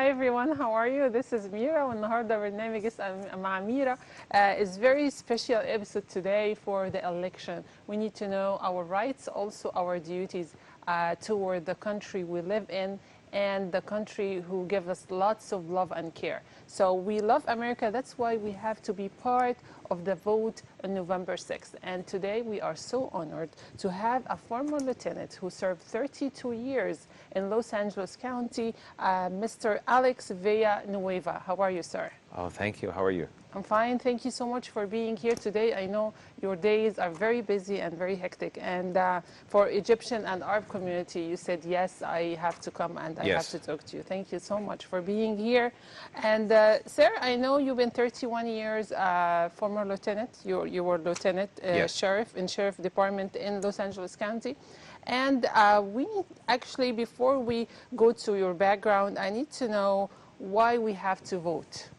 Hi everyone, how are you? This is Mira والنهارده برنامج اسأل مع ميرا. It's very special episode today for the election. We need to know our rights, also our duties toward the country we live in and the country who give us lots of love and care. So we love America, that's why we have to be part of the vote on November 6th. And today we are so honored to have a former lieutenant who served 32 years in Los Angeles County, Mr. Alex Villanueva. How are you, sir? Oh, thank you. How are you? I'm fine. Thank you so much for being here today. I know your days are very busy and very hectic. And for Egyptian and Arab community, you said, yes, I have to come and I have to talk to you. Thank you so much for being here. And sir, I know you've been 31 years former lieutenant. You were lieutenant sheriff in sheriff department in Los Angeles County. And we need, actually, before we go to your background, I need to know why we have to vote.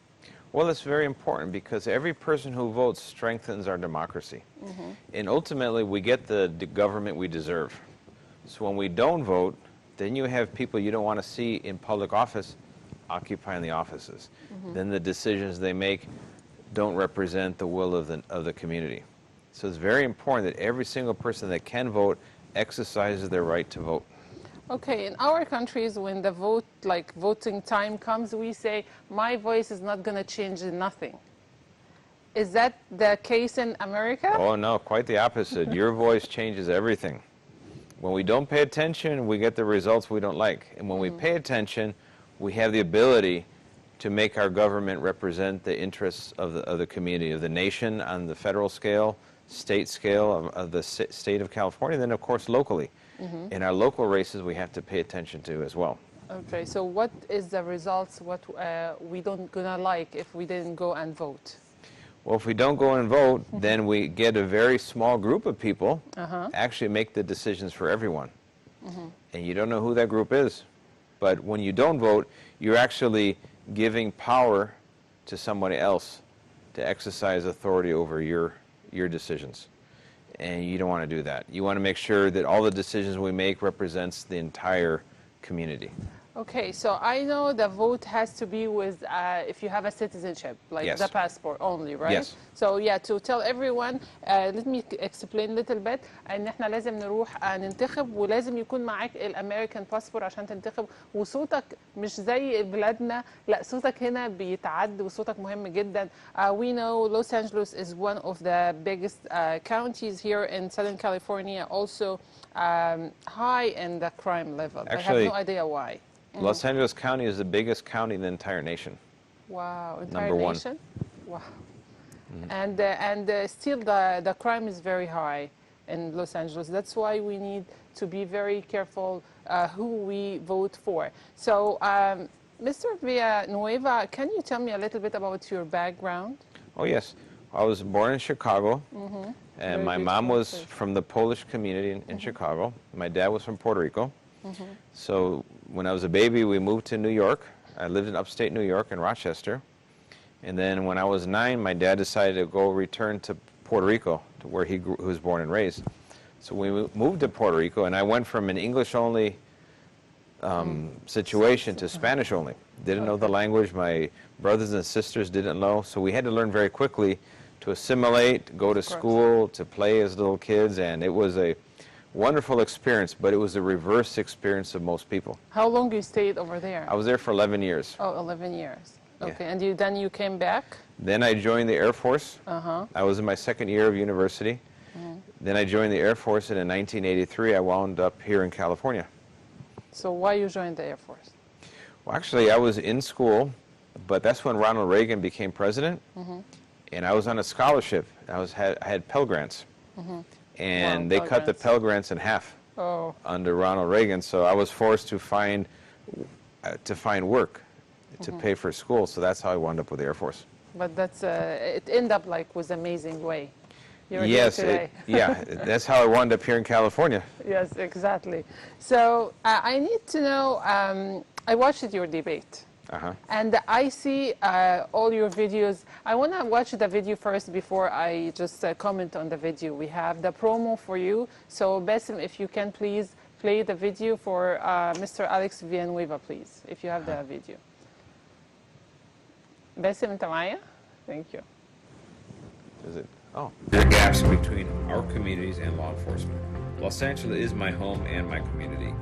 Well, it's very important because every person who votes strengthens our democracy. And ultimately, we get the government we deserve. So when we don't vote, then you have people you don't want to see in public office occupying the offices. Then the decisions they make don't represent the will of the community. So it's very important that every single person that can vote exercises their right to vote. Okay, in our countries, when the voting time comes, we say, my voice is not going to change nothing. Is that the case in America? Oh, no, quite the opposite. Your voice changes everything. When we don't pay attention, we get the results we don't like. And when we pay attention, we have the ability to make our government represent the interests of the community, of the nation on the federal scale, state scale of the state of California, and then, of course, locally. In our local races, we have to pay attention to as well. Okay, so what is the results, what we don't gonna like if we didn't go and vote? Well, if we don't go and vote, then we get a very small group of people actually make the decisions for everyone. And you don't know who that group is. But when you don't vote, you're actually giving power to somebody else to exercise authority over your decisions. And you don't want to do that. You want to make sure that all the decisions we make represents the entire community. Okay, so I know the vote has to be with, if you have a citizenship, like the passport only, right? Yes. So yeah, to tell everyone, let me explain a little bit, ان احنا لازم نروح ننتخب ولازم يكون معاك الامريكان باسبور عشان تنتخب وصوتك مش زي بلادنا، لا صوتك هنا بيتعد وصوتك مهم جدا. We know Los Angeles is one of the biggest counties here in Southern California, also high in the crime level. Actually, I have no idea why. Los Angeles County is the biggest county in the entire nation. Wow, entire nation? Wow. And still the crime is very high in Los Angeles. That's why we need to be very careful who we vote for. So, Mr. Villanueva, can you tell me a little bit about your background? Oh, yes. I was born in Chicago, and my mom was from the Polish community in Chicago. My dad was from Puerto Rico. So when I was a baby, we moved to New York. I lived in upstate New York in Rochester. And then when I was 9, my dad decided to go return to Puerto Rico, to where he was born and raised. So we moved to Puerto Rico, and I went from an English-only situation to Spanish-only. Didn't know the language. My brothers and sisters didn't know. So we had to learn very quickly to assimilate, go to school, to play as little kids, and it was a wonderful experience, but it was the reverse experience of most people. How long you stayed over there? I was there for 11 years. Oh, 11 years. Okay, and then you came back? Then I joined the Air Force. I was in my second year of university. Then I joined the Air Force, and in 1983, I wound up here in California. So why you joined the Air Force? Well, actually, I was in school, but that's when Ronald Reagan became president, and I was on a scholarship. I had Pell Grants. And they cut the Pell Grants in half under Ronald Reagan, so I was forced to find work to pay for school. So that's how I wound up with the Air Force. But that's it ended up like was amazing way. Yes, that's how I wound up here in California. Yes, exactly. So I need to know. I watched your debate. And I see all your videos. I want to watch the video first before I just comment on the video. We have the promo for you. So Basim, if you can please play the video for Mr. Alex Villanueva, please, if you have the video. باسم انت معايا? Thank you. Is it? Oh. There are gaps between our communities and law enforcement. Los Angeles is my home and my community.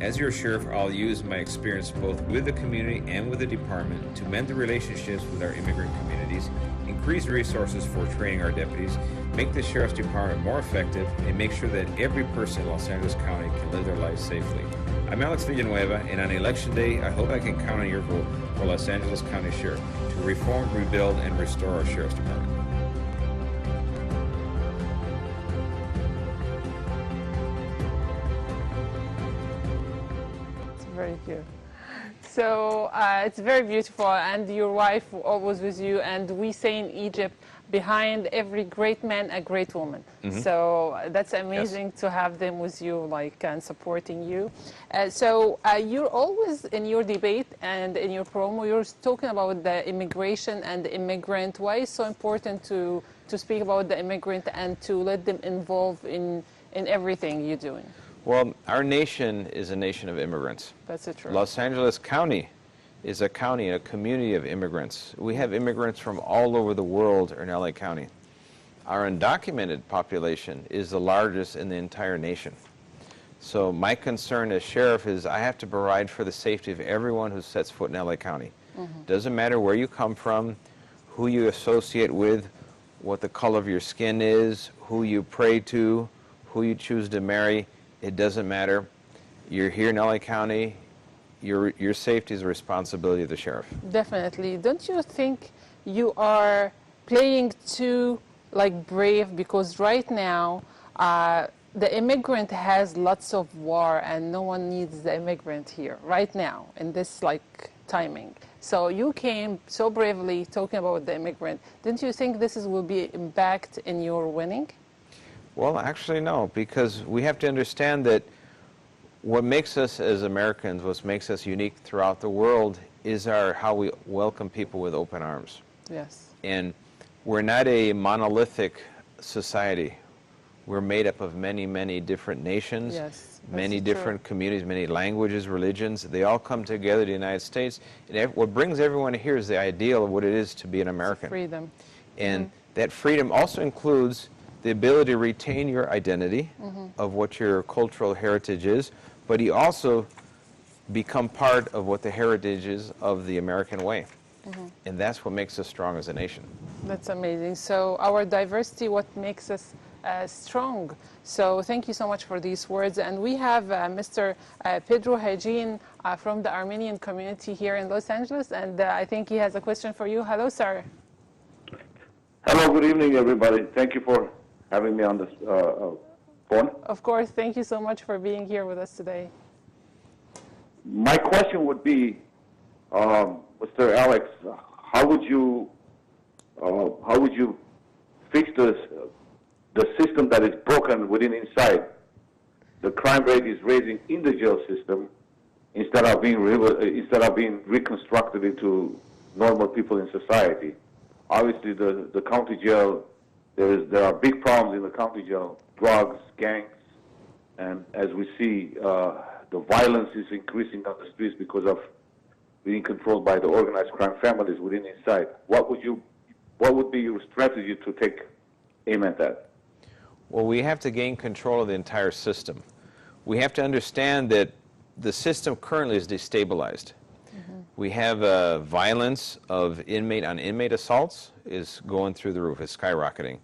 As your sheriff, I'll use my experience both with the community and with the department to mend the relationships with our immigrant communities, increase resources for training our deputies, make the sheriff's department more effective, and make sure that every person in Los Angeles County can live their lives safely. I'm Alex Villanueva, and on Election Day, I hope I can count on your vote for Los Angeles County Sheriff to reform, rebuild, and restore our sheriff's department. Very cute. So it's very beautiful, and your wife always with you, and we say in Egypt, behind every great man, a great woman. So that's amazing to have them with you, like, and supporting you. So you're always in your debate and in your promo, you're talking about the immigration and the immigrant. Why it's so important to speak about the immigrant and to let them involve in everything you're doing? Well, our nation is a nation of immigrants. That's the truth. Los Angeles County is a county, a community of immigrants. We have immigrants from all over the world in LA County. Our undocumented population is the largest in the entire nation. So my concern as sheriff is I have to provide for the safety of everyone who sets foot in LA County. Doesn't matter where you come from, who you associate with, what the color of your skin is, who you pray to, who you choose to marry. It doesn't matter. You're here in LA County. Your safety is the responsibility of the sheriff. Definitely. Don't you think you are playing too, like, brave? Because right now, the immigrant has lots of war, and no one needs the immigrant here right now in this, like, timing. So you came so bravely talking about the immigrant. Didn't you think this will be impact in your winning? Well, actually, no, because we have to understand that what makes us as Americans, what makes us unique throughout the world, is how we welcome people with open arms. Yes. And we're not a monolithic society. We're made up of many, many different nations, yes, many different communities, many languages, religions. They all come together in the United States. And what brings everyone here is the ideal of what it is to be an American. It's freedom. And that freedom also includes the ability to retain your identity of what your cultural heritage is, but you also become part of what the heritage is of the American way. And that's what makes us strong as a nation. That's amazing. So our diversity, what makes us strong. So thank you so much for these words. And we have Mr. Pedro Hajin from the Armenian community here in Los Angeles, and I think he has a question for you. Hello, sir. Hello, good evening, everybody. Thank you for having me on this phone. Of course, thank you so much for being here with us today. My question would be, Mr. Alex, how would you fix the system that is broken within inside? The crime rate is raising in the jail system instead of being reconstructed into normal people in society. Obviously, the county jail. There are big problems in the county jail, drugs, gangs, and as we see, the violence is increasing on the streets because of being controlled by the organized crime families within inside. What would be your strategy to take aim at that? Well, we have to gain control of the entire system. We have to understand that the system currently is destabilized. We have violence of inmate-on-inmate assaults is going through the roof. It's skyrocketing.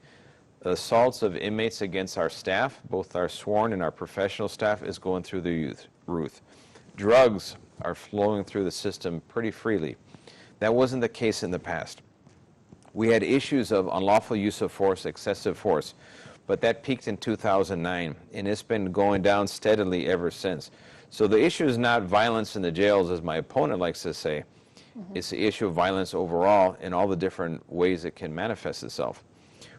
Assaults of inmates against our staff, both our sworn and our professional staff, is going through the roof. Drugs are flowing through the system pretty freely. That wasn't the case in the past. We had issues of unlawful use of force, excessive force, but that peaked in 2009, and it's been going down steadily ever since. So the issue is not violence in the jails, as my opponent likes to say. It's the issue of violence overall in all the different ways it can manifest itself.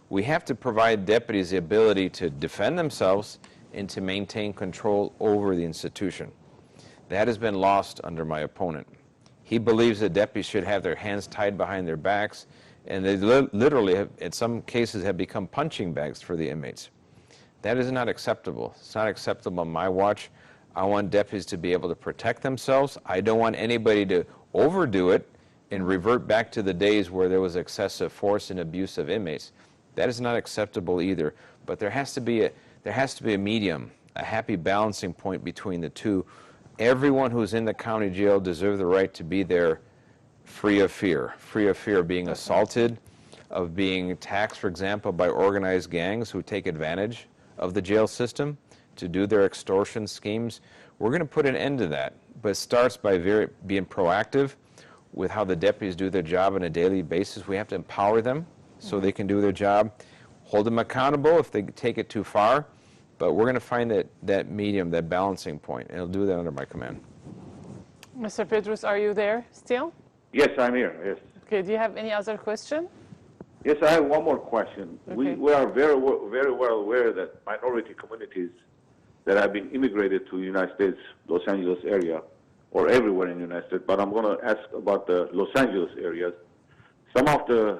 We have to provide deputies the ability to defend themselves and to maintain control over the institution. That has been lost under my opponent. He believes that deputies should have their hands tied behind their backs, and they literally have, in some cases, have become punching bags for the inmates. That is not acceptable. It's not acceptable on my watch. I want deputies to be able to protect themselves. I don't want anybody to overdo it and revert back to the days where there was excessive force and abuse of inmates. That is not acceptable either. But there has to be a medium, a happy balancing point between the two. Everyone who's in the county jail deserves the right to be there free of fear of being assaulted, of being taxed, for example, by organized gangs who take advantage of the jail system to do their extortion schemes. We're going to put an end to that, but it starts by being proactive with how the deputies do their job on a daily basis. We have to empower them so they can do their job, hold them accountable if they take it too far, but we're going to find that medium, that balancing point, and it'll do that under my command. Mr. Pedros, are you there still? Yes, I'm here, yes. Okay, do you have any other question? Yes, I have one more question. Okay. We are very well aware that minority communities that have been immigrated to the United States, Los Angeles area, or everywhere in the United States, but I'm going to ask about the Los Angeles areas. Some of the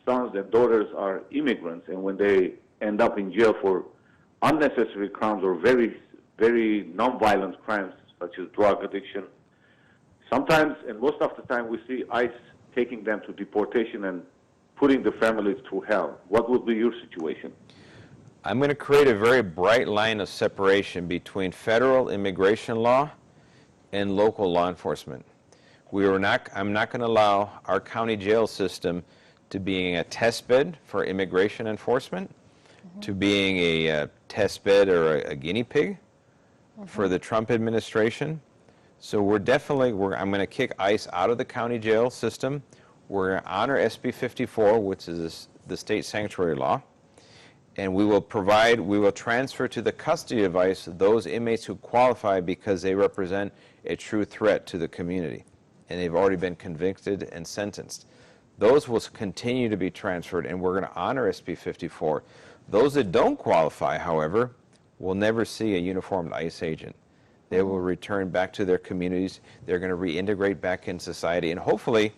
sons and daughters are immigrants, and when they end up in jail for unnecessary crimes or very, very non-violent crimes, such as drug addiction, sometimes, and most of the time, we see ICE taking them to deportation and putting the families through hell. What would be your situation? I'm going to create a very bright line of separation between federal immigration law and local law enforcement. I'm not going to allow our county jail system to being a test bed for immigration enforcement, to being a test bed or a guinea pig for the Trump administration. So I'm going to kick ICE out of the county jail system. We're going to honor SB 54, which is the state sanctuary law, and we will transfer to the custody of ICE those inmates who qualify because they represent a true threat to the community, and they've already been convicted and sentenced. Those will continue to be transferred, and we're going to honor SB 54. Those that don't qualify, however, will never see a uniformed ICE agent. They will return back to their communities. They're going to reintegrate back in society, and hopefully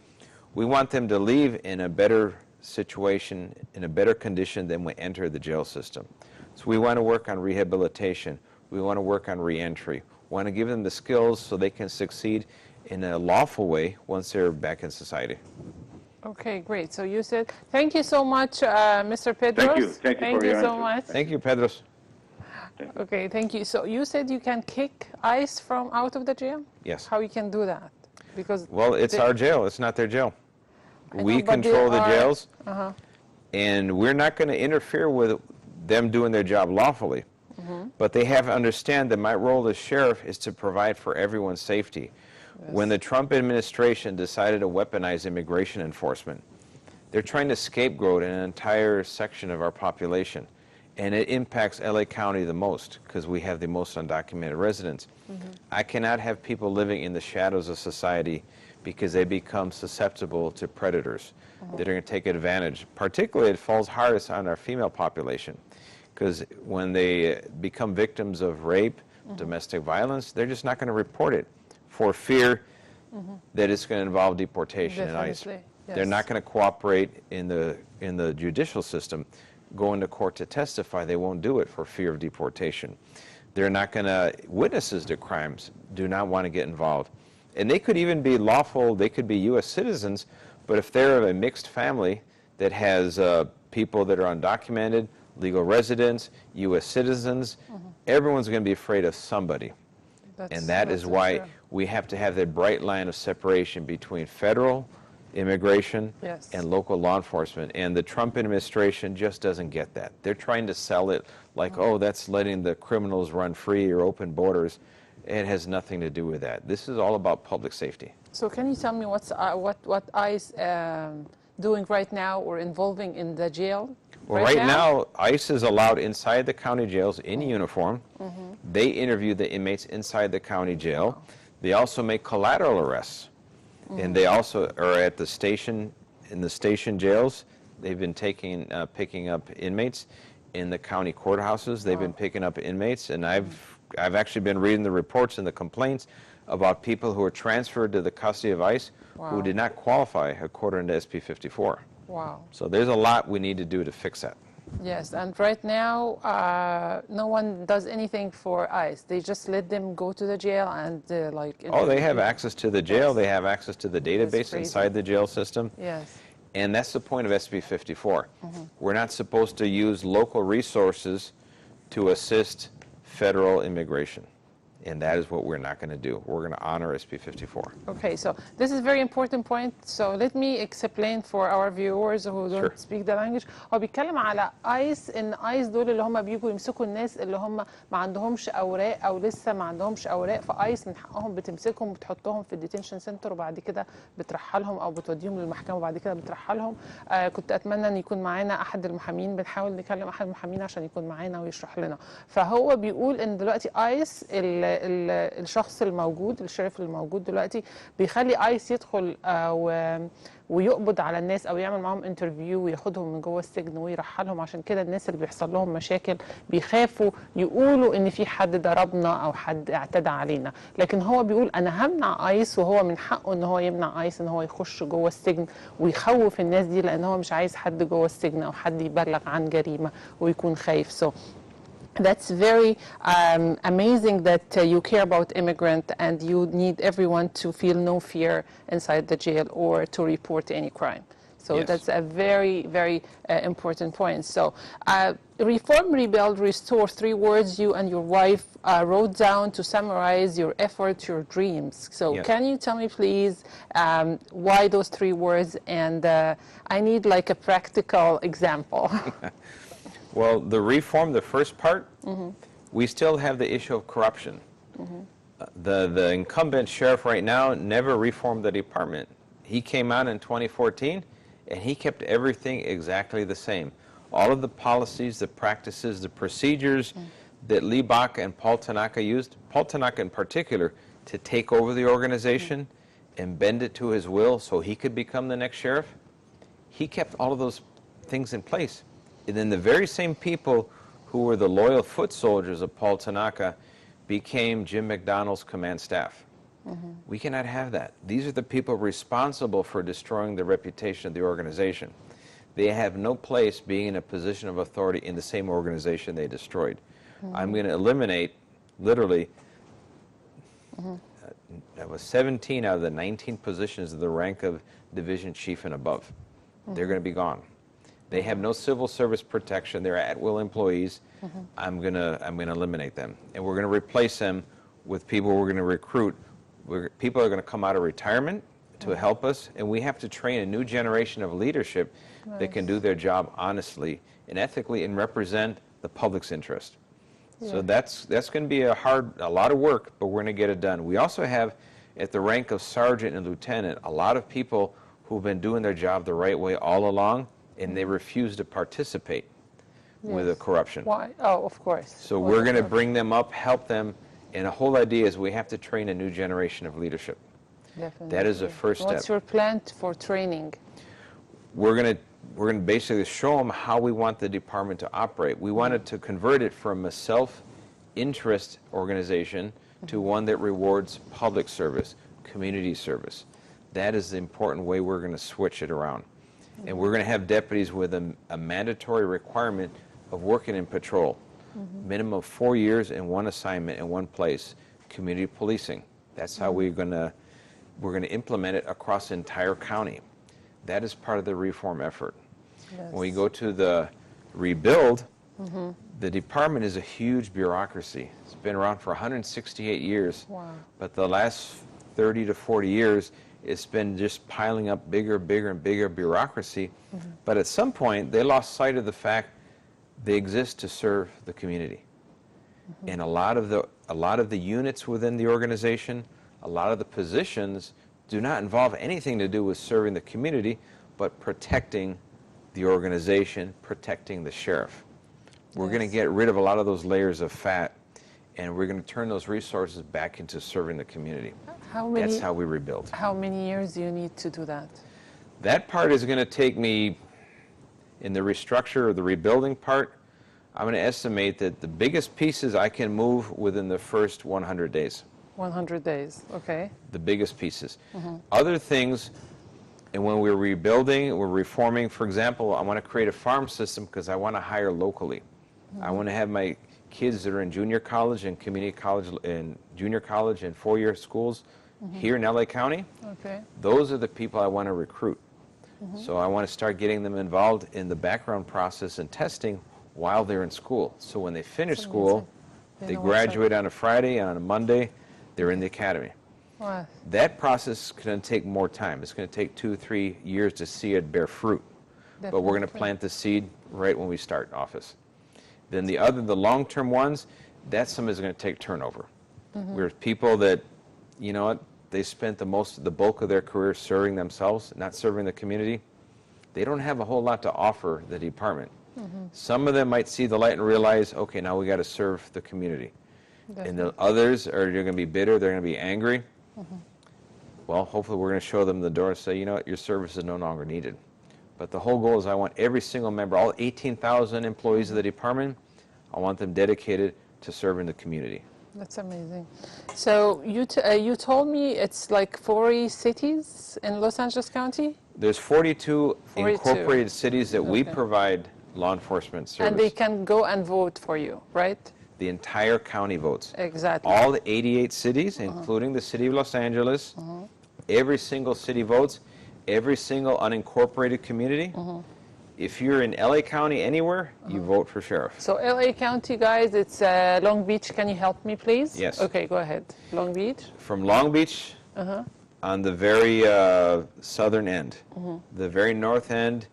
we want them to leave in a better situation, in a better condition than we enter the jail system. So we want to work on rehabilitation. We want to work on reentry. We want to give them the skills so they can succeed in a lawful way once they're back in society. Okay, great. So you said, thank you so much, Mr. Pedros. Thank you. Thank you so much. Thank you, Pedros. Okay, thank you. So you said you can kick ICE from out of the jail? Yes. How you can do that? Because well, it's our jail. It's not their jail. We but control they the are- jails, and we're not going to interfere with them doing their job lawfully. But they have to understand that my role as sheriff is to provide for everyone's safety. When the Trump administration decided to weaponize immigration enforcement, they're trying to scapegoat an entire section of our population. And it impacts LA County the most because we have the most undocumented residents. I cannot have people living in the shadows of society because they become susceptible to predators that are going to take advantage. Particularly, it falls hardest on our female population because when they become victims of rape, domestic violence, they're just not going to report it for fear that it's going to involve deportation and ICE. Definitely, They're not going to cooperate in the judicial system, go into court to testify. They won't do it for fear of deportation. They're not going to, witnesses to crimes do not want to get involved. And they could even be lawful, they could be U.S. citizens, but if they're of a mixed family that has people that are undocumented, legal residents, U.S. citizens, everyone's going to be afraid of somebody. And that is why we have to have that bright line of separation between federal immigration and local law enforcement. And the Trump administration just doesn't get that. They're trying to sell it like, oh, that's letting the criminals run free or open borders. It has nothing to do with that. This is all about public safety. So can you tell me what ICE doing right now or involving in the jail? Well, right now, ICE is allowed inside the county jails in uniform. They interview the inmates inside the county jail. They also make collateral arrests. And they also are at the station, in the station jails. They've been picking up inmates in the county courthouses. They've been picking up inmates, and I've actually been reading the reports and the complaints about people who were transferred to the custody of ICE who did not qualify according to SB 54. Wow. So there's a lot we need to do to fix that. Yes, and right now, no one does anything for ICE. They just let them go to the jail and like. Oh, they have access to the jail. Yes. They have access to the database inside the jail system. Yes. And that's the point of SB 54. We're not supposed to use local resources to assist federal immigration. And that is what we're not going to do. We're going to honor SB 54. Okay, so this is a very important point. So let me explain for our viewers who don't speak the language. هو بيتكلم على ايس، ان ايس دول اللي هم بيجوا يمسكوا الناس اللي هم ما عندهمش اوراق او لسه ما عندهمش اوراق، فايس من حقهم بتمسكهم وبتحطهم في الديتنشن سنتر وبعد كده بترحلهم او بتوديهم للمحكمه وبعد كده بترحلهم. كنت اتمنى ان يكون معانا احد المحامين، بنحاول نكلم احد المحامين عشان يكون معانا ويشرح لنا. فهو بيقول ان دلوقتي ايس الشخص الموجود، الشريف الموجود دلوقتي بيخلي ايس يدخل ويقبض على الناس او يعمل معاهم انترفيو وياخدهم من جوه السجن ويرحلهم. عشان كده الناس اللي بيحصل لهم مشاكل بيخافوا يقولوا ان في حد ضربنا او حد اعتدى علينا، لكن هو بيقول انا همنع ايس، وهو من حقه ان هو يمنع ايس ان هو يخش جوه السجن ويخوف الناس دي، لان هو مش عايز حد جوه السجن او حد يبلغ عن جريمه ويكون خايف. That's very amazing that you care about immigrant and you need everyone to feel no fear inside the jail or to report any crime. So Yes. that's a very, very important point. So reform, rebuild, restore, 3 words you and your wife wrote down to summarize your efforts, your dreams. So Yes. can you tell me please why those 3 words? And I need like a practical example. Well, the reform, the first part, we still have the issue of corruption. The incumbent sheriff right now never reformed the department. He came out in 2014 and he kept everything exactly the same. All of the policies, the practices, the procedures that Lee Bach and Paul Tanaka used, Paul Tanaka in particular, to take over the organization and bend it to his will so he could become the next sheriff, he kept all of those things in place. And then the very same people who were the loyal foot soldiers of Paul Tanaka became Jim McDonald's command staff. We cannot have that. These are the people responsible for destroying the reputation of the organization. They have no place being in a position of authority in the same organization they destroyed. I'm going to eliminate, literally, that was 17 out of the 19 positions of the rank of division chief and above. They're going to be gone. They have no civil service protection. They're at-will employees. I'm gonna eliminate them, and we're going to replace them with people we're going to recruit. People are going to come out of retirement to help us, and we have to train a new generation of leadership that can do their job honestly and ethically and represent the public's interest. Yeah. So that's going to be a lot of work, but we're going to get it done. We also have, at the rank of sergeant and lieutenant, a lot of people who've been doing their job the right way all along, and they refuse to participate with the corruption. Why? Oh, of course. So we're going to bring them up, help them, and the whole idea is we have to train a new generation of leadership. Definitely. That is the first step. What's your plan for training? We're going to basically show them how we want the department to operate. We wanted to convert it from a self-interest organization to one that rewards public service, community service. That is the important way we're going to switch it around. And we're going to have deputies with a mandatory requirement of working in patrol. Minimum of 4 years in one assignment in one place. Community policing. That's how we're going to implement it across the entire county. That is part of the reform effort. Yes. When we go to the rebuild, the department is a huge bureaucracy. It's been around for 168 years. Wow. But the last 30 to 40 years, it's been just piling up bigger and bigger bureaucracy. But at some point, they lost sight of the fact they exist to serve the community. And a lot of the units within the organization, a lot of the positions do not involve anything to do with serving the community, but protecting the organization, protecting the sheriff. We're going to get rid of a lot of those layers of fat, and we're going to turn those resources back into serving the community. That's how we rebuild. How many years do you need to do that? That part is going to take me, in the restructure or the rebuilding part, I'm going to estimate that the biggest pieces I can move within the first 100 days. 100 days, okay. The biggest pieces. Other things, And when we're rebuilding, we're reforming, for example, I want to create a farm system because I want to hire locally. I want to have my kids that are in junior college and community college and junior college and four-year schools here in LA County. Okay. Those are the people I want to recruit. So I want to start getting them involved in the background process and testing while they're in school. So when they finish school, they graduate on a Friday, and on a Monday, they're in the academy. Wow. That process is going to take more time. It's going to take 2-3 years to see it bear fruit. But we're going to plant the seed right when we start office. Then the long-term ones, that's something that's going to take turnover. Whereas people that, you know what, they spent the bulk of their career serving themselves, not serving the community, they don't have a whole lot to offer the department. Some of them might see the light and realize, okay, now we got to serve the community. Definitely. And the others are going to be bitter, they're going to be angry. Well, hopefully we're going to show them the door and say, you know what, your service is no longer needed. But the whole goal is I want every single member, all 18,000 employees of the department, I want them dedicated to serving the community. That's amazing. So you told me it's like 40 cities in Los Angeles County? There's 42 incorporated cities that we provide law enforcement service. And they can go and vote for you, right? The entire county votes. Exactly. All the 88 cities, including the city of Los Angeles, every single city votes, every single unincorporated community. If you're in LA County anywhere, you vote for sheriff. So LA County, guys, it's Long Beach. Can you help me, please? Yes. Okay, go ahead. Long Beach. From Long Beach, on the very southern end. The very north end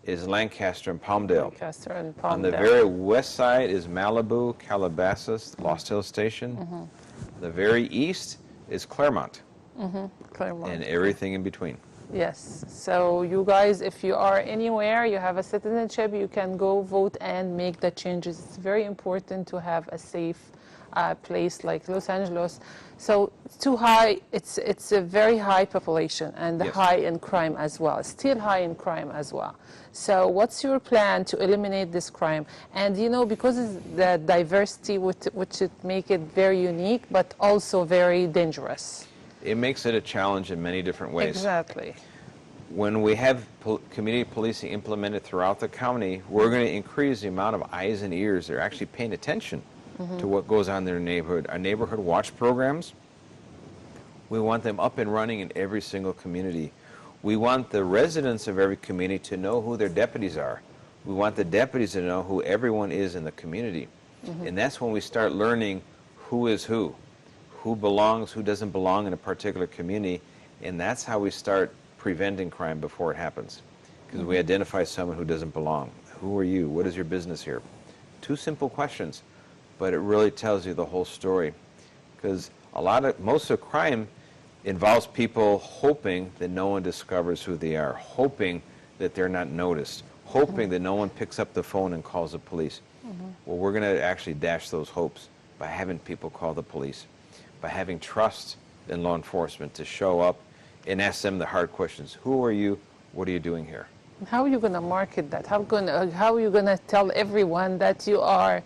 is Lancaster and Palmdale. Lancaster and Palmdale. On the very west side is Malibu, Calabasas, Lost Hill Station. The very east is Claremont. Claremont. And everything in between. Yes. So you guys, if you are anywhere, you have a citizenship, you can go vote and make the changes. It's very important to have a safe place like Los Angeles. So too high, it's a very high population and high in crime as well. Still high in crime as well. So what's your plan to eliminate this crime? And you know, because it's the diversity which it make it very unique, but also very dangerous. It makes it a challenge in many different ways. Exactly. When we have community policing implemented throughout the county, we're going to increase the amount of eyes and ears that are actually paying attention to what goes on in their neighborhood. Our neighborhood watch programs, we want them up and running in every single community. We want the residents of every community to know who their deputies are. We want the deputies to know who everyone is in the community. And that's when we start learning who is who belongs, who doesn't belong in a particular community, and that's how we start preventing crime before it happens. Because we identify someone who doesn't belong. Who are you? What is your business here? Two simple questions, but it really tells you the whole story. Because most of crime involves people hoping that no one discovers who they are, hoping that they're not noticed, hoping that no one picks up the phone and calls the police. Well, we're going to actually dash those hopes by having people call the police, by having trust in law enforcement to show up and ask them the hard questions. Who are you? What are you doing here? How are you going to market that? How are you going to tell everyone that you are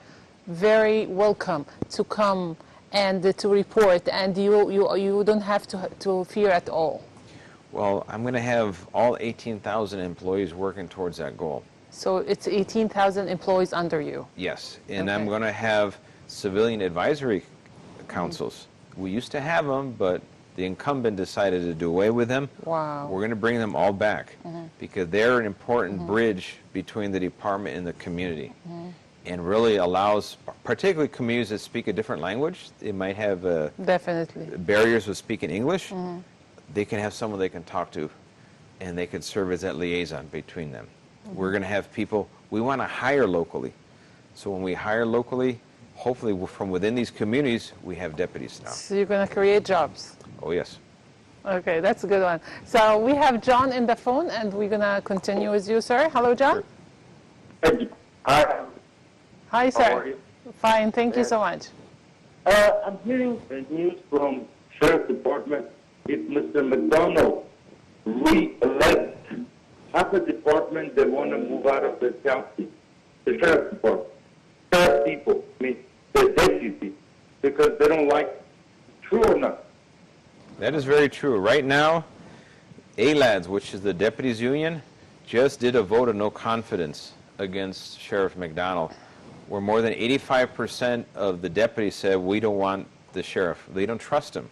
very welcome to come and to report, and you don't have to fear at all? Well, I'm going to have all 18,000 employees working towards that goal. So it's 18,000 employees under you? Yes, and I'm going to have civilian advisory councils. We used to have them, but the incumbent decided to do away with them. Wow. We're going to bring them all back because they're an important bridge between the department and the community, and really allows, particularly communities that speak a different language, they might have definitely barriers with speaking English, they can have someone they can talk to, and they can serve as that liaison between them. We're going to have people, we want to hire locally. So when we hire locally, hopefully from within these communities, we have deputies now. So you're going to create jobs? Oh, yes. Okay, that's a good one. So we have John in the phone, and we're going to continue with you, sir. Hello, John. Sure. Hi. Hi, sir. How are you? Fine, thank you so much. I'm hearing news from Sheriff's Department. If Mr. McDonald re-elects half the department, they want to move out of the county, the Sheriff's Department. Sheriff people, I mean, the deputies, because they don't like it. True or not? That is very true. Right now, ALADS, which is the deputies union, just did a vote of no confidence against Sheriff McDonald, where more than 85% of the deputies said, we don't want the sheriff. They don't trust him.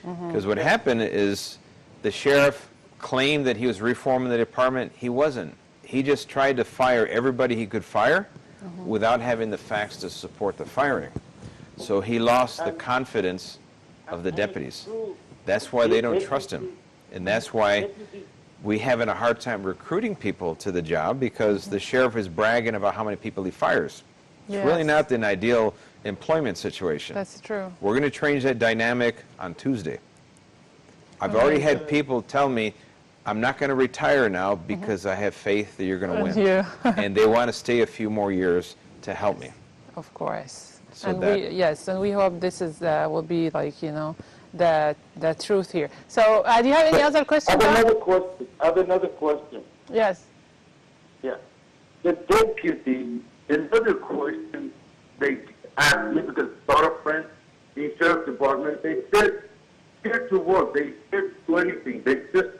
Because what happened is the sheriff claimed that he was reforming the department. He wasn't. He just tried to fire everybody he could fire without having the facts to support the firing. So he lost the confidence of the deputies. That's why they don't trust him. And that's why we having a hard time recruiting people to the job, because the sheriff is bragging about how many people he fires. It's really not an ideal employment situation. That's true. We're going to change that dynamic on Tuesday. I've already had people tell me, I'm not going to retire now because I have faith that you're going to win. And they want to stay a few more years to help me. Of course. So and we hope this is will be like, you know, the truth here. So do you have any other questions? I have another question. Yes. Yeah. The deputy, another question they asked me, because a lot of friends in the sheriff's department, they said, scared to work. They scared to do anything. They're just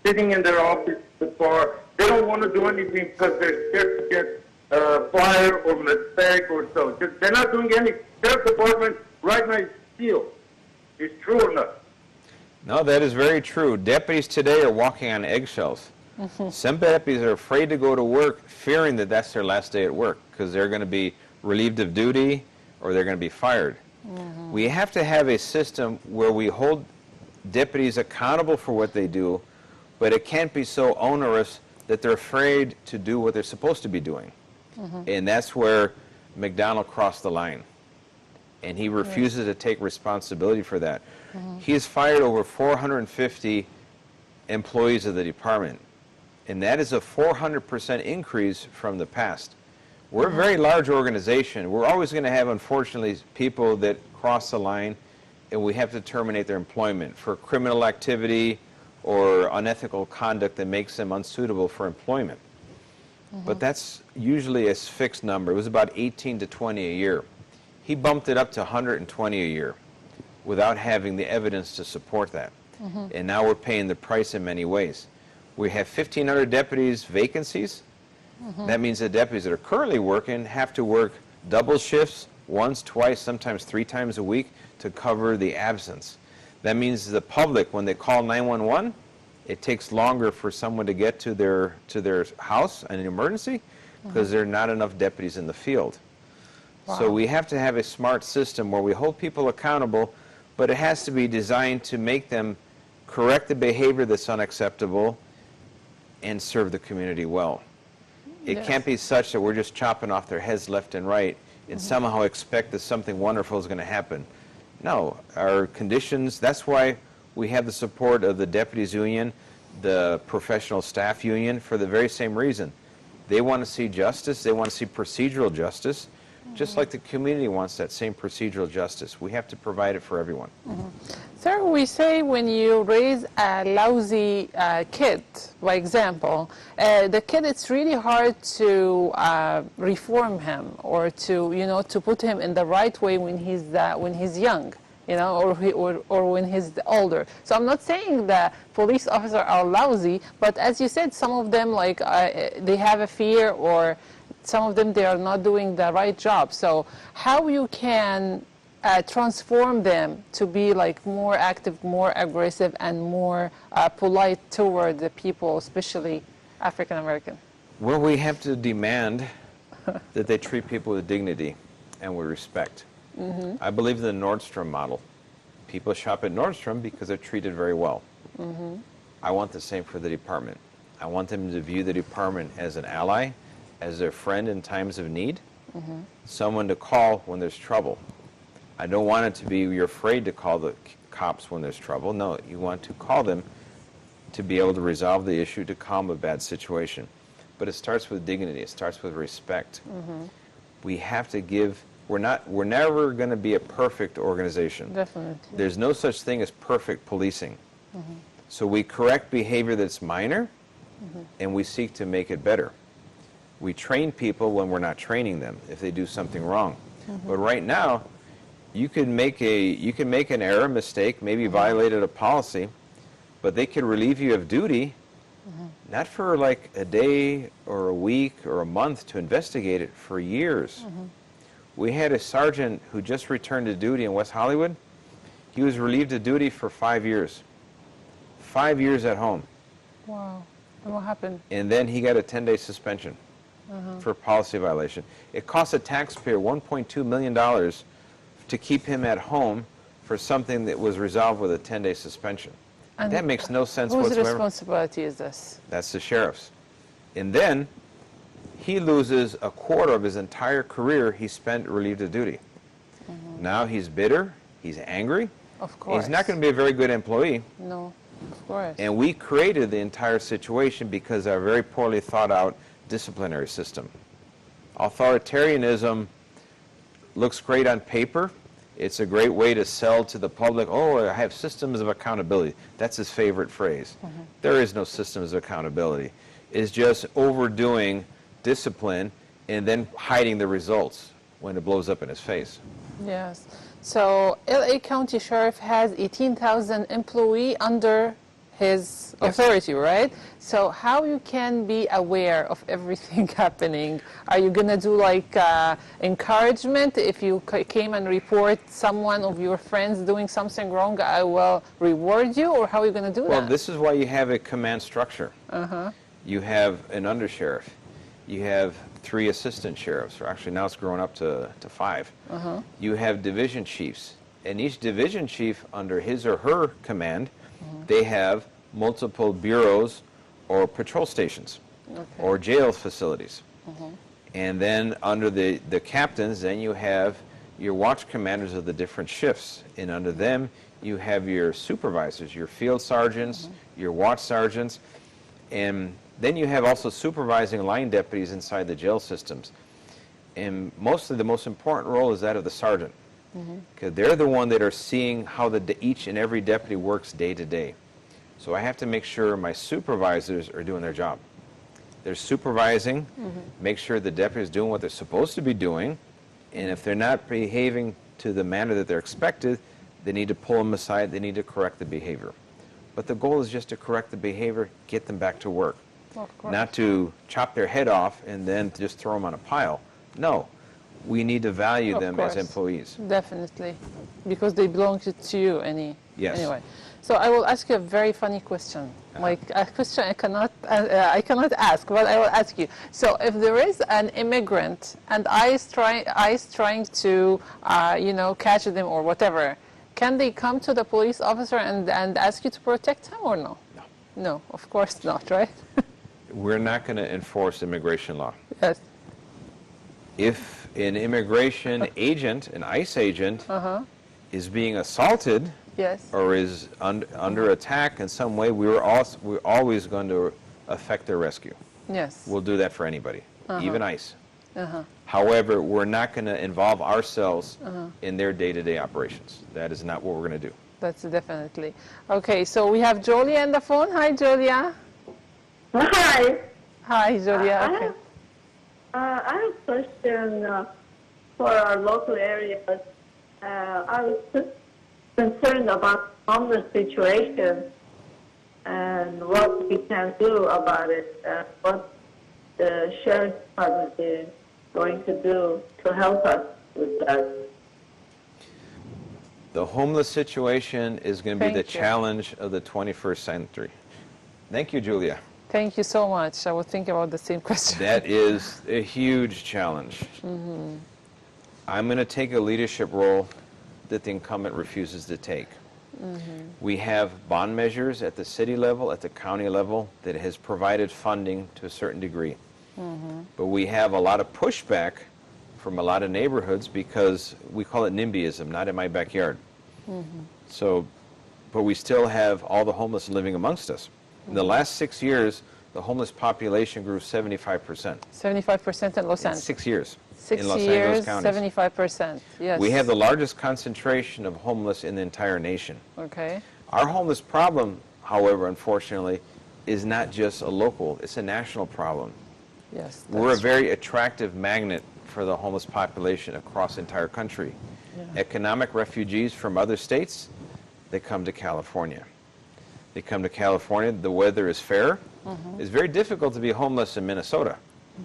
sitting in their office so far. They don't want to do anything because they're scared to get fired or mistake or so. Just, they're not doing any. Sheriff's department right now is still. Is true or not? No, that is very true. Deputies today are walking on eggshells. Some deputies are afraid to go to work, fearing that that's their last day at work because they're going to be relieved of duty or they're going to be fired. We have to have a system where we hold deputies accountable for what they do, but it can't be so onerous that they're afraid to do what they're supposed to be doing. And that's where McDonald crossed the line. And he refuses to take responsibility for that. He has fired over 450 employees of the department. And that is a 400% increase from the past. We're a very large organization. We're always going to have, unfortunately, people that cross the line, and we have to terminate their employment for criminal activity or unethical conduct that makes them unsuitable for employment. But that's usually a fixed number. It was about 18 to 20 a year. He bumped it up to 120 a year without having the evidence to support that. And now we're paying the price in many ways. We have 1,500 deputies vacancies. That means the deputies that are currently working have to work double shifts, once, twice, sometimes 3 times a week to cover the absence. That means the public, when they call 911, it takes longer for someone to get to their house in an emergency because there are not enough deputies in the field. So we have to have a smart system where we hold people accountable, but it has to be designed to make them correct the behavior that's unacceptable and serve the community well. It can't be such that we're just chopping off their heads left and right and somehow expect that something wonderful is going to happen. No, our conditions, that's why we have the support of the deputies union, the professional staff union, for the very same reason. They want to see justice, they want to see procedural justice, just like the community wants that same procedural justice. We have to provide it for everyone. Sir, we say when you raise a lousy kid, by example, the kid, it's really hard to reform him or to, you know, to put him in the right way when he's young, you know, or when he's older. So I'm not saying that police officers are lousy, but as you said, some of them, like, they have a fear, or some of them, they are not doing the right job. So how you can transform them to be like more active, more aggressive, and more polite toward the people, especially African American? Well, we have to demand that they treat people with dignity and with respect. I believe in the Nordstrom model. People shop at Nordstrom because they're treated very well. I want the same for the department. I want them to view the department as an ally, as their friend in times of need, someone to call when there's trouble. I don't want it to be you're afraid to call the cops when there's trouble. No, you want to call them to be able to resolve the issue, to calm a bad situation. But it starts with dignity. It starts with respect. We have to give. We're never going to be a perfect organization. Definitely. There's no such thing as perfect policing. So we correct behavior that's minor, and we seek to make it better. We train people when we're not training them if they do something wrong. But right now, you can make an error, mistake, maybe violated a policy, but they could relieve you of duty, not for like a day or a week or a month to investigate it, for years. We had a sergeant who just returned to duty in West Hollywood. He was relieved of duty for 5 years. 5 years at home. Wow. And what happened? And then he got a 10-day suspension for policy violation. It cost the taxpayer $1.2 million to keep him at home for something that was resolved with a 10-day suspension. And that makes no sense whose whatsoever. responsibility is this? That's the sheriff's. And then he loses a quarter of his entire career he spent relieved of duty. Now he's bitter, he's angry. Of course. He's not going to be a very good employee. No, of course. And we created the entire situation because of our very poorly thought out disciplinary system. Authoritarianism looks great on paper. It's a great way to sell to the public, oh, I have systems of accountability. That's his favorite phrase. There is no systems of accountability. It's just overdoing discipline and then hiding the results when it blows up in his face. Yes. So LA County Sheriff has 18,000 employees under his authority, right? So how you can be aware of everything happening? Are you going to do like encouragement? If you came and report someone of your friends doing something wrong, I will reward you? Or how are you going to do that? Well, this is why you have a command structure. You have an undersheriff. You have 3 assistant sheriffs, or actually now it's grown up to 5. You have division chiefs. And each division chief, under his or her command, they have multiple bureaus or patrol stations or jail facilities. And then under the captains, then you have your watch commanders of the different shifts. And under them, you have your supervisors, your field sergeants, your watch sergeants. And then you have also supervising line deputies inside the jail systems. And mostly the most important role is that of the sergeant. Because they're the one that are seeing how each and every deputy works day to day. So I have to make sure my supervisors are doing their job. They're supervising, make sure the deputy is doing what they're supposed to be doing, and if they're not behaving to the manner that they're expected, they need to pull them aside, they need to correct the behavior. But the goal is just to correct the behavior, get them back to work. Of course. Not to chop their head off and then just throw them on a pile. No, we need to value them as employees. Definitely, because they belong to you anyway. So I will ask you a very funny question, like a question I cannot ask, but I will ask you. So if there is an immigrant and I is trying to catch them or whatever, can they come to the police officer and ask you to protect him or no? No. No, of course not, right? We're not going to enforce immigration law. Yes. If an immigration agent, an ICE agent, is being assaulted or is under attack in some way, we're always going to affect their rescue. Yes. We'll do that for anybody, even ICE. However, we're not going to involve ourselves in their day-to-day operations. That is not what we're going to do. That's definitely. Okay, so we have Julia on the phone. Hi, Julia. Hi. Hi, Julia. Okay. I have a question for our local areas. I was just concerned about the homeless situation and what we can do about it, what the Sheriff's Department is going to do to help us with that. The homeless situation is going to be the challenge of the 21st century. Thank you, Julia. Thank you so much. I will think about the same question. That is a huge challenge. I'm going to take a leadership role that the incumbent refuses to take. We have bond measures at the city level, at the county level, that has provided funding to a certain degree. But we have a lot of pushback from a lot of neighborhoods because we call it NIMBYism, not in my backyard. So, but we still have all the homeless living amongst us. In the last 6 years, the homeless population grew 75%. 75% in Los Angeles. In 6 years. 6 in Los years, Angeles County. 75%. Yes. We have the largest concentration of homeless in the entire nation. Okay. Our homeless problem, however, unfortunately, is not just a local, it's a national problem. Yes. We're a very attractive magnet for the homeless population across the entire country. Economic refugees from other states, they come to California. They come to California, the weather is fair. It's very difficult to be homeless in Minnesota,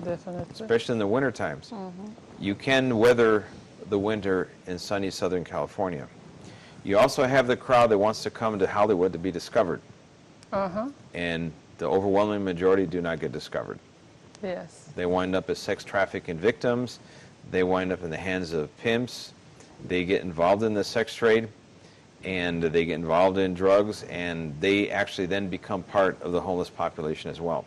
Definitely. especially in the winter times. You can weather the winter in sunny Southern California. You also have the crowd that wants to come to Hollywood to be discovered. And the overwhelming majority do not get discovered. Yes. They wind up as sex trafficking victims. They wind up in the hands of pimps. They get involved in the sex trade, and they get involved in drugs, and they actually then become part of the homeless population as well.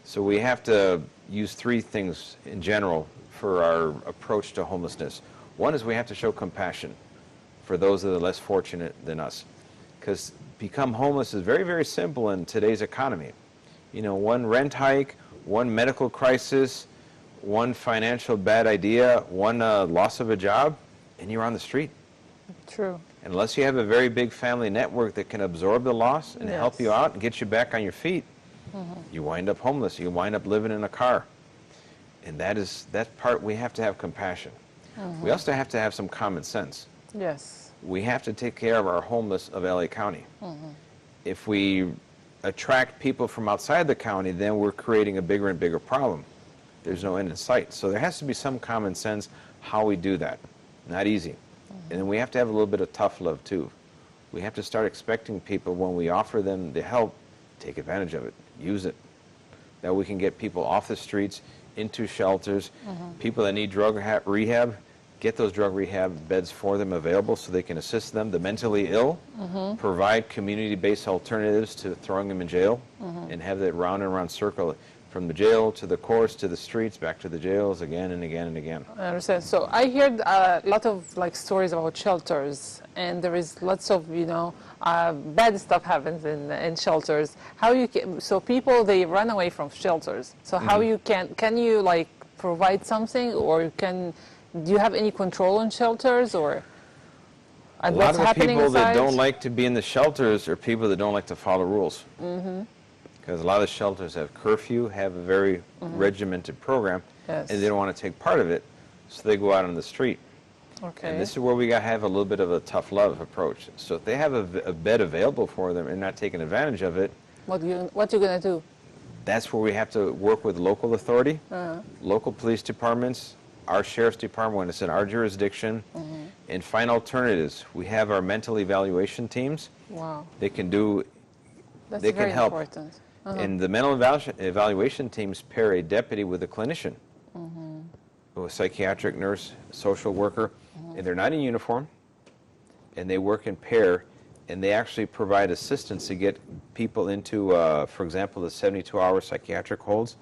So we have to use three things in general for our approach to homelessness. One is we have to show compassion for those that are less fortunate than us, because become homeless is very, very simple in today's economy. You know, one rent hike, one medical crisis, one financial bad idea, one loss of a job, and you're on the street. True. Unless you have a very big family network that can absorb the loss and help you out and get you back on your feet, you wind up homeless. You wind up living in a car. And that part we have to have compassion. We also have to have some common sense. Yes. We have to take care of our homeless of LA County. If we attract people from outside the county, then we're creating a bigger and bigger problem. There's no end in sight. So there has to be some common sense how we do that. Not easy. And then we have to have a little bit of tough love too. We have to start expecting people, when we offer them the help, take advantage of it, use it. That we can get people off the streets, into shelters. People that need drug rehab, get those drug rehab beds for them available so they can assist them. The mentally ill, provide community-based alternatives to throwing them in jail, and have that round and round circle from the jail to the courts to the streets, back to the jails, again and again and again. I understand. So I heard a lot of stories about shelters, and there is lots of bad stuff happens in shelters. How you can, so people, they run away from shelters. So how you can you provide something, or do you have any control on shelters, or a lot of the people that don't like to be in the shelters are people that don't like to follow rules. Because a lot of the shelters have curfew, have a very regimented program, and they don't want to take part of it, so they go out on the street. Okay. And this is where we got to have a little bit of a tough love approach. So if they have a bed available for them and not taking advantage of it, what you going to do? That's where we have to work with local authority, local police departments, our sheriff's department when it's in our jurisdiction, and find alternatives. We have our mental evaluation teams. Wow. They can do, That's they very can help. Important. And the mental evaluation teams pair a deputy with a clinician, a psychiatric nurse, social worker, and they're not in uniform, and they work in pair, and they actually provide assistance to get people into, for example, the 72-hour psychiatric holds,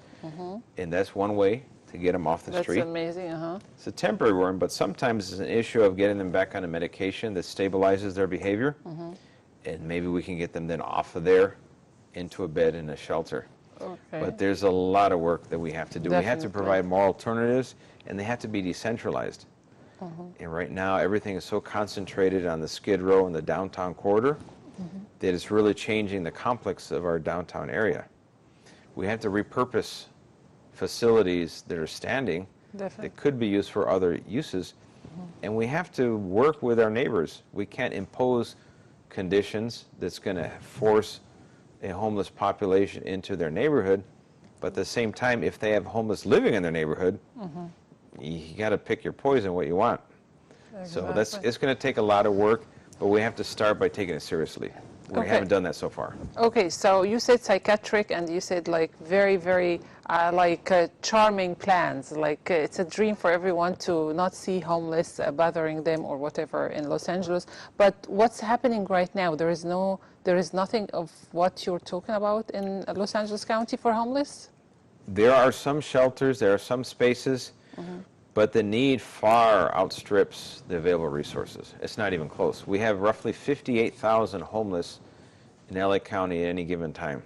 and that's one way to get them off the street. That's amazing, It's a temporary one, but sometimes it's an issue of getting them back on a medication that stabilizes their behavior, and maybe we can get them then off of there into a bed in a shelter. Okay. But there's a lot of work that we have to do. Definitely. We have to provide more alternatives, and they have to be decentralized. And right now, everything is so concentrated on the Skid Row and the downtown corridor that it's really changing the complex of our downtown area. We have to repurpose facilities that are standing that could be used for other uses, and we have to work with our neighbors. We can't impose conditions that's going to force a homeless population into their neighborhood, but at the same time, if they have homeless living in their neighborhood, you got to pick your poison what you want. So it's going to take a lot of work, but we have to start by taking it seriously. We haven't done that so far. Okay, so you said psychiatric, and you said very, very charming plans. It's a dream for everyone to not see homeless bothering them or whatever in Los Angeles. But what's happening right now? There is nothing of what you're talking about in Los Angeles County for homeless? There are some shelters, there are some spaces, but the need far outstrips the available resources. It's not even close. We have roughly 58,000 homeless in LA County at any given time,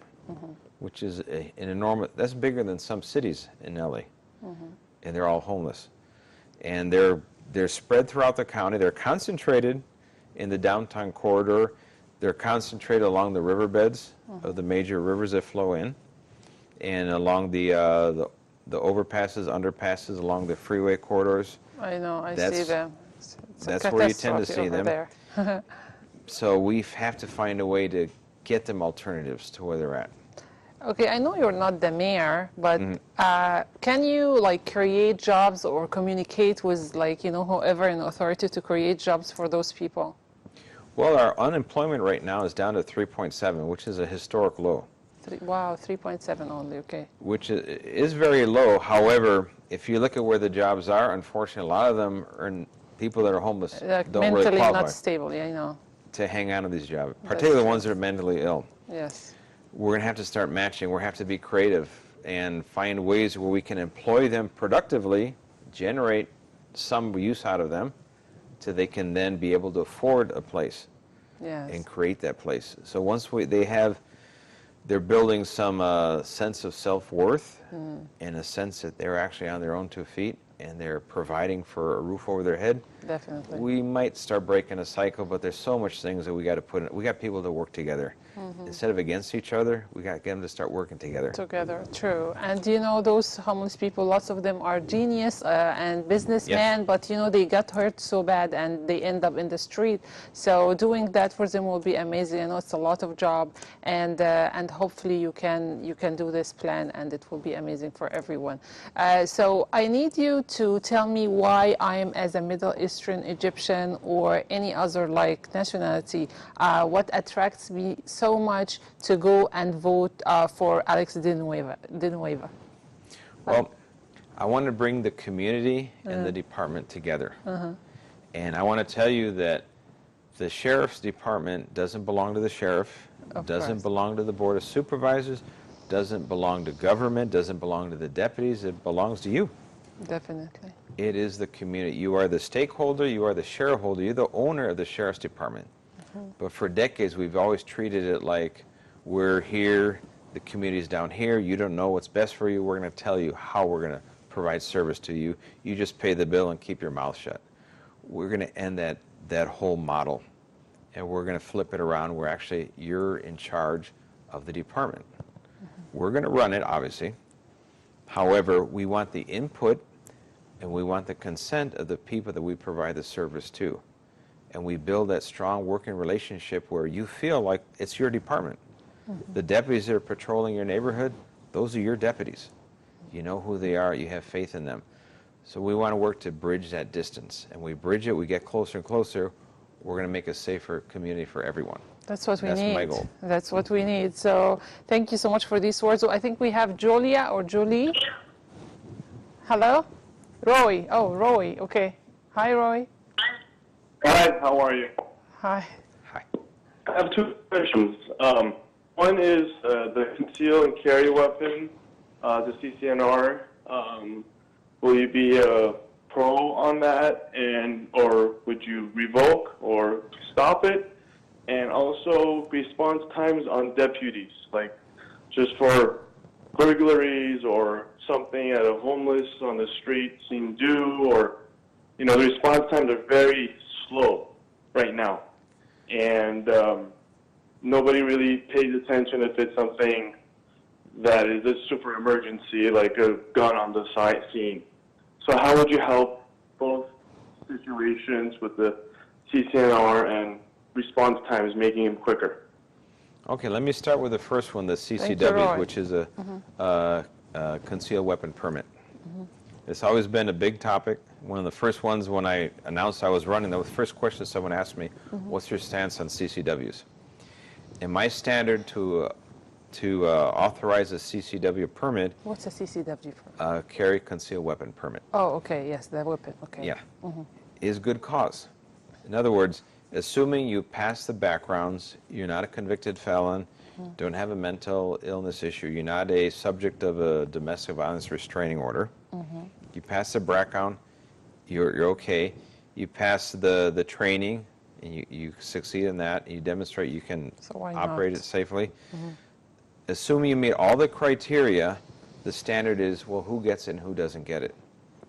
which is an enormous, that's bigger than some cities in LA, and they're all homeless. And they're spread throughout the county. They're concentrated in the downtown corridor. They're concentrated along the riverbeds of the major rivers that flow in, and along the overpasses, underpasses, along the freeway corridors. I know, I see them. That's where you tend to see them. So we have to find a way to get them alternatives to where they're at. Okay, I know you're not the mayor, but can you like create jobs or communicate with like, you know, whoever in authority to create jobs for those people? Well, our unemployment rate now is down to 3.7, which is a historic low. Wow, 3.7 only, okay. Which is very low. However, if you look at where the jobs are, unfortunately, a lot of them are people that are homeless, Like don't mentally really qualify not stable, yeah, I know. to hang on to these jobs, particularly the ones that are mentally ill. Yes. We're going to have to start matching. We're going to have to be creative and find ways where we can employ them productively, generate some use out of them, so they can then be able to afford a place and create that place. So once they're building some sense of self-worth and a sense that they're actually on their own 2 feet and they're providing for a roof over their head. Definitely. We might start breaking a cycle, but there's so much things that we got to put in. We got people to work together. Instead of against each other, we got to get them to start working together. Together, true. And you know, those homeless people, lots of them are genius and businessmen, but you know, they got hurt so bad and they end up in the street. So doing that for them will be amazing. I know it's a lot of job, and hopefully you can do this plan, and it will be amazing for everyone. So I need you to tell me why I am, as a Middle Eastern Egyptian or any other like nationality, what attracts me so much to go and vote for Alex Villanueva. Well, I want to bring the community and the department together. And I want to tell you that the sheriff's department doesn't belong to the sheriff, doesn't belong to the board of supervisors, doesn't belong to government, doesn't belong to the deputies. It belongs to you. Definitely. It is the community. You are the stakeholder, you are the shareholder, you're the owner of the sheriff's department. But for decades, we've always treated it like we're here, the community's down here, you don't know what's best for you, we're going to tell you how we're going to provide service to you. You just pay the bill and keep your mouth shut. We're going to end that whole model, and we're going to flip it around where actually you're in charge of the department. We're going to run it, obviously. However, we want the input and we want the consent of the people that we provide the service to. And we build that strong working relationship where you feel like it's your department. The deputies that are patrolling your neighborhood, those are your deputies. You know who they are, you have faith in them. So we want to work to bridge that distance. And we bridge it, we get closer and closer, we're going to make a safer community for everyone. That's what we need. That's my goal. That's what we need. So thank you so much for these words. So I think we have Julia or Julie. Hello? Roy. Oh, Roy. Okay. Hi, Roy. Hi, how are you? Hi. Hi. I have two questions. One is the conceal and carry weapon, the CCNR. Will you be a pro on that, or would you revoke or stop it? And also response times on deputies, like just for burglaries or something at a homeless on the street seem due, or, you know, the response times are very slow right now. And nobody really pays attention if it's something that is a super emergency, like a gun on the side scene. So how would you help both situations with the CCNR and response times, making them quicker? Okay, let me start with the first one, the CCW, which is a concealed weapon permit. It's always been a big topic. One of the first ones when I announced I was running, the first question someone asked me, what's your stance on CCWs? And my standard to authorize a CCW permit. What's a CCW permit? Carry concealed weapon permit. Oh, okay, yes, the weapon, okay. Yeah, is good cause. In other words, assuming you pass the backgrounds, you're not a convicted felon, don't have a mental illness issue, you're not a subject of a domestic violence restraining order, you pass the background, you're okay. You pass the training, and you succeed in that, and you demonstrate you can operate it safely. Assuming you meet all the criteria, the standard is, well, who gets it and who doesn't get it?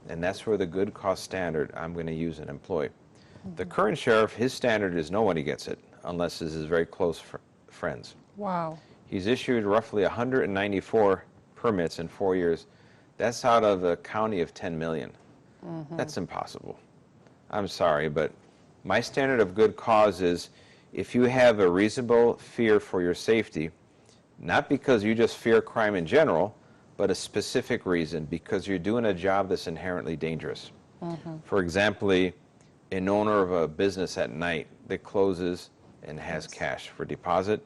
And that's where the good cause standard I'm going to use and employ. The current sheriff, his standard is nobody gets it unless this is very close friends. Wow. He's issued roughly 194 permits in 4 years. That's out of a county of 10 million. That's impossible. I'm sorry, but my standard of good cause is If you have a reasonable fear for your safety, not because you just fear crime in general, but a specific reason, because you're doing a job that's inherently dangerous. For example, an owner of a business at night that closes and has cash for deposit,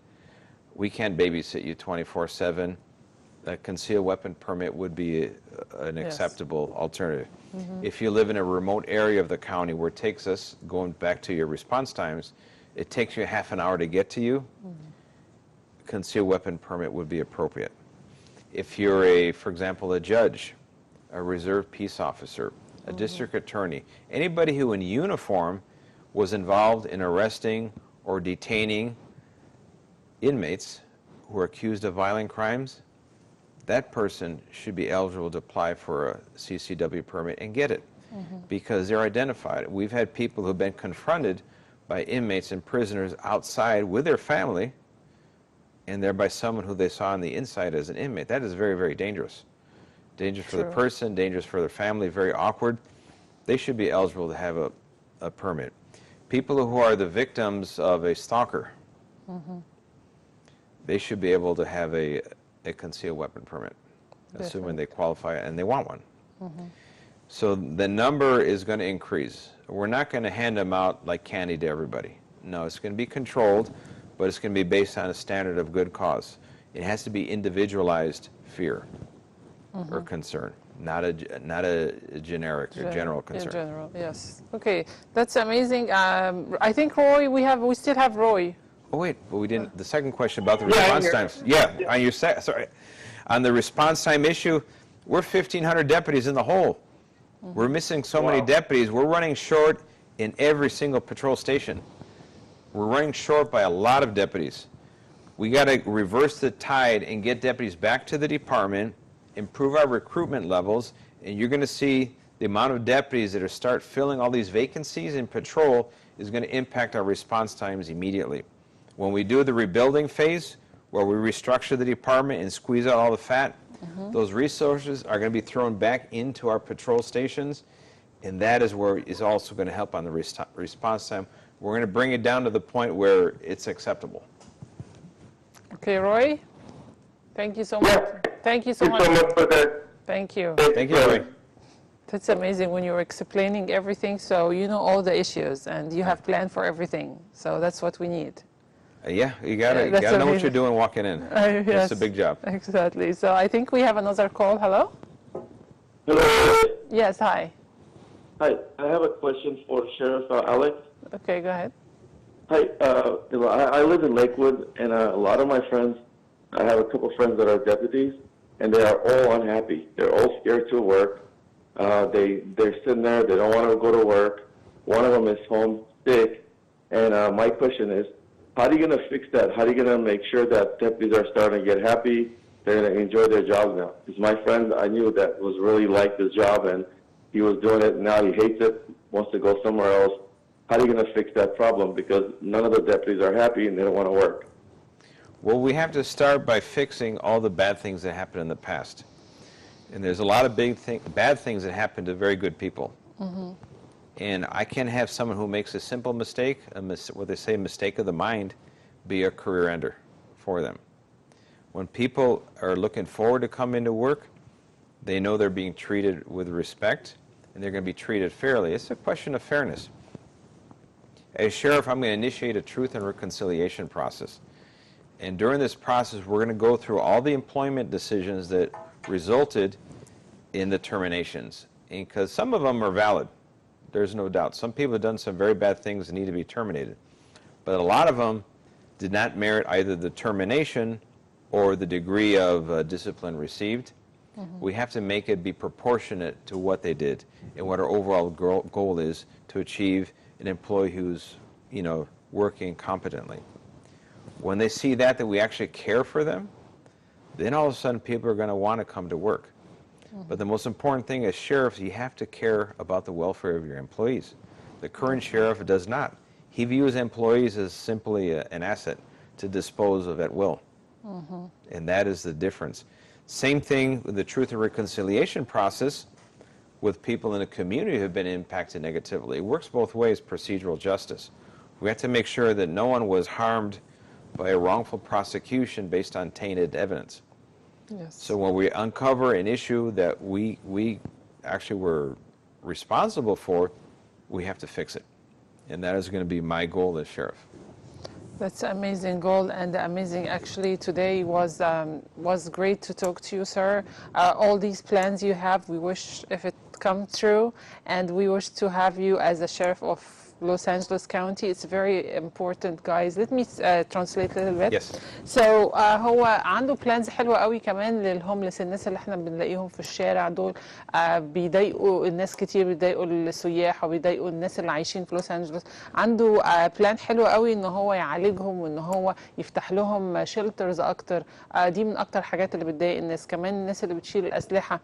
we can't babysit you 24/7. A concealed weapon permit would be an acceptable alternative. If you live in a remote area of the county where it takes us, going back to your response times, it takes you half an hour to get to you, concealed weapon permit would be appropriate. If you're for example, a judge, a reserve peace officer, a district attorney, anybody who in uniform was involved in arresting or detaining inmates who are accused of violent crimes, that person should be eligible to apply for a CCW permit and get it because they're identified. We've had people who've been confronted by inmates and prisoners outside with their family, and they're by someone who they saw on the inside as an inmate. That is very, very dangerous. Dangerous for the person, dangerous for their family, very awkward. They should be eligible to have a permit. People who are the victims of a stalker, they should be able to have a concealed weapon permit, assuming they qualify and they want one. So the number is going to increase. We're not going to hand them out like candy to everybody. No, it's going to be controlled, but it's going to be based on a standard of good cause. It has to be individualized fear or concern, not a generic or general concern. In general, yes. Okay, that's amazing. I think Roy, we still have Roy. Oh wait, but we didn't. The second question about the response times. Yeah, on your sorry, on the response time issue, we're 1,500 deputies in the hole. We're missing so many deputies. We're running short in every single patrol station. We're running short by a lot of deputies. We got to reverse the tide and get deputies back to the department, improve our recruitment levels, and you're going to see the amount of deputies that are start filling all these vacancies in patrol is going to impact our response times immediately. When we do the rebuilding phase, where we restructure the department and squeeze out all the fat, those resources are going to be thrown back into our patrol stations, and that is where is also going to help on the response time. We're going to bring it down to the point where it's acceptable. Okay, Roy, thank you so much. Thank you so much. For that. Thank you. Thank you, Roy. That's amazing when you're explaining everything, so you know all the issues and you have planned for everything. So that's what we need. Yeah, you gotta know what you're doing walking in. Yes, it's a big job. Exactly. So I think we have another call. Hello? Hello. Yes, hi. Hi, I have a question for Sheriff Alex. Okay, go ahead. Hi, I live in Lakewood, and a lot of my friends, I have a couple friends that are deputies, and they are all unhappy. They're all scared to work. They're sitting there, they don't want to go to work. One of them is home sick, and my question is, how are you going to fix that? How are you going to make sure that deputies are starting to get happy? They're going to enjoy their jobs now. Because my friend I knew that was really liked his job, and he was doing it. Now he hates it, wants to go somewhere else. How are you going to fix that problem? Because none of the deputies are happy and they don't want to work. Well, we have to start by fixing all the bad things that happened in the past. And there's a lot of bad things that happen to very good people. And I can have someone who makes a simple mistake, what they say, mistake of the mind, be a career ender for them. When people are looking forward to come into work, they know they're being treated with respect and they're going to be treated fairly. It's a question of fairness. As sheriff, I'm going to initiate a truth and reconciliation process. And during this process, we're going to go through all the employment decisions that resulted in the terminations. Because some of them are valid. There's no doubt. Some people have done some very bad things and need to be terminated. But a lot of them did not merit either the termination or the degree of discipline received. We have to make it be proportionate to what they did and what our overall goal is to achieve an employee who's, working competently. When they see that we actually care for them, then all of a sudden people are going to want to come to work. But the most important thing as sheriffs, you have to care about the welfare of your employees. The current sheriff does not. He views employees as simply an asset to dispose of at will. And that is the difference. Same thing with the truth and reconciliation process with people in the community who have been impacted negatively. It works both ways, procedural justice. We have to make sure that no one was harmed by a wrongful prosecution based on tainted evidence. Yes. So when we uncover an issue that we actually were responsible for, we have to fix it. And that is going to be my goal as sheriff. That's an amazing goal, and amazing actually today was great to talk to you, sir. All these plans you have, we wish if it come true, and we wish to have you as a sheriff of Los Angeles County. It's very important, guys. Let me translate a little bit. Yes. So هو عنده plans حلوة قوي كمان للهوملس، الناس اللي احنا بنلاقيهم في الشارع دول بيضايقوا الناس كتير، بيضايقوا السياح وبيضايقوا الناس اللي عايشين في لوس أنجلوس. عنده بلان حلو قوي ان هو يعالجهم وان هو يفتح لهم شيلترز اكتر. دي من اكتر الحاجات اللي بتضايق الناس. كمان الناس اللي بتشيل الأسلحة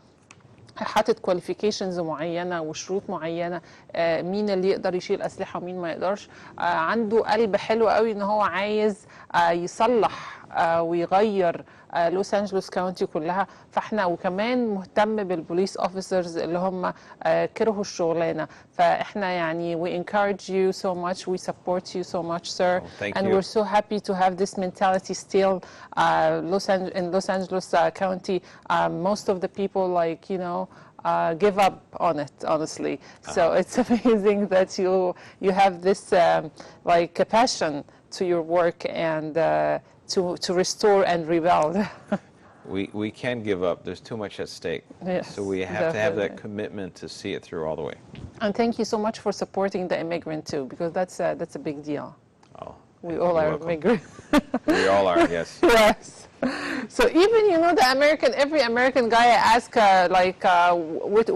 حاطط كواليفيكيشنز معينه وشروط معينه، مين اللي يقدر يشيل اسلحه ومين ما يقدرش. عنده قلب حلو قوي ان هو عايز يصلح ويغير لوس أنجلوس كاونتي كلها. فاحنا وكمان مهتم بالبوليس اوفيسرز اللي هم كرهوا الشغلانه. فاحنا يعني we encourage you so much, we support you so much, sir. Thank and you. we're so happy to have this mentality still in Los Angeles County. Most of the people, like, you know, give up on it, honestly. So it's amazing that you have this like a passion to your work and to restore and rebuild. We can't give up. There's too much at stake. Yes, So we have to have that definitely. commitment to see it through all the way. And thank you so much for supporting the immigrant too, because that's a big deal. Oh, We all you're are welcome. immigrants. We all are, yes. Yes. So even, you know, every American guy I ask,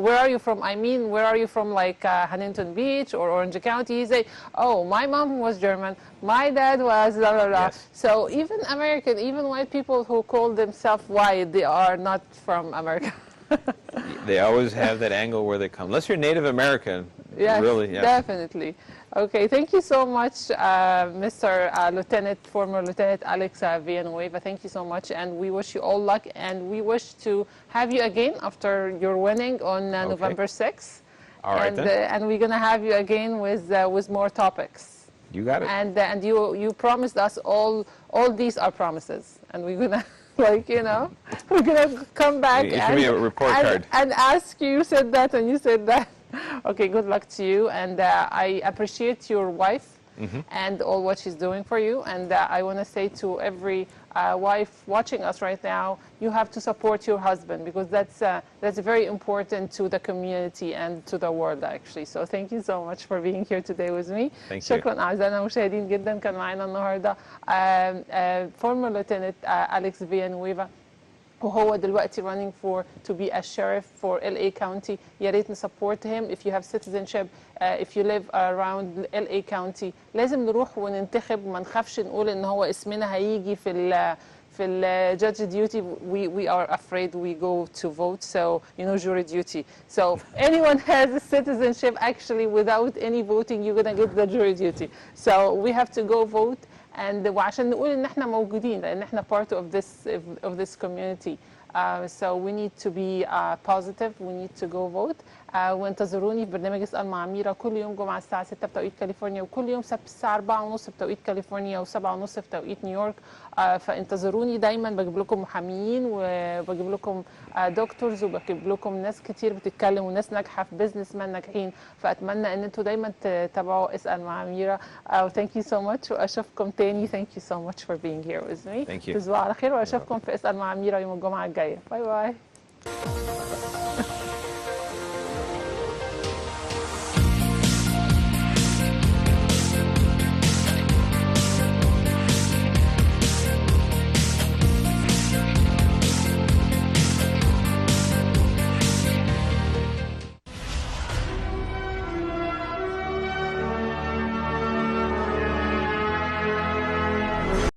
where are you from? I mean, where are you from, like Huntington Beach or Orange County? He say, oh, my mom was German, my dad was blah, blah, blah. Yes. So even white people who call themselves white, they are not from America. They always have that angle where they come. Unless you're Native American, Yes, really, yeah. definitely. Okay, thank you so much, Mr. Former Lieutenant Alex Villanueva. Thank you so much, and we wish you all luck, and we wish to have you again after your winning on November 6th. All right, then. And we're going to have you again with more topics. You got it. And you promised us all these are promises, and we're going to, like, you know, we're going to come back Give me a report card. and ask you, you said that and you said that. Okay, good luck to you, and I appreciate your wife and all what she's doing for you, and I want to say to every wife watching us right now, you have to support your husband, because that's very important to the community and to the world actually. So thank you so much for being here today with me. Thank you. شكرا أعزائنا المشاهدين جدا. كان معنا النهارده former Lieutenant Alex Villanueva، وهو دلوقتي running to be a sheriff for LA County. يا ريت نسبورت him. If you have citizenship, if you live around LA County, لازم نروح وننتخب وما نخافش نقول ان هو اسمنا هيجي في ال judge duty. We are afraid we go to vote, so you know, jury duty. So anyone has a citizenship, actually without any voting you're gonna get the jury duty. So we have to go vote. And وعشان نقول ان احنا موجودين لان احنا part of this community. So we need to be positive, we need to go vote. وانتظروني في برنامج اسأل مع ميرا كل يوم جمعة الساعة 6 بتوقيت كاليفورنيا، وكل يوم سبت الساعة 4:30 بتوقيت كاليفورنيا و7:30 في توقيت نيويورك. فانتظروني دايما. بجيب لكم محاميين وبجيب لكم دكتورز وبجيب لكم ناس كتير بتتكلم وناس ناجحة في بيزنس مان ناجحين. فأتمنى ان انتوا دايما تتابعوا اسأل مع ميرا. Thank you so much واشوفكم تاني. Thank you so much for being here with me. Thank you. تصبحوا على خير واشوفكم في اسأل مع ميرا يوم الجمعة الجاية. باي باي.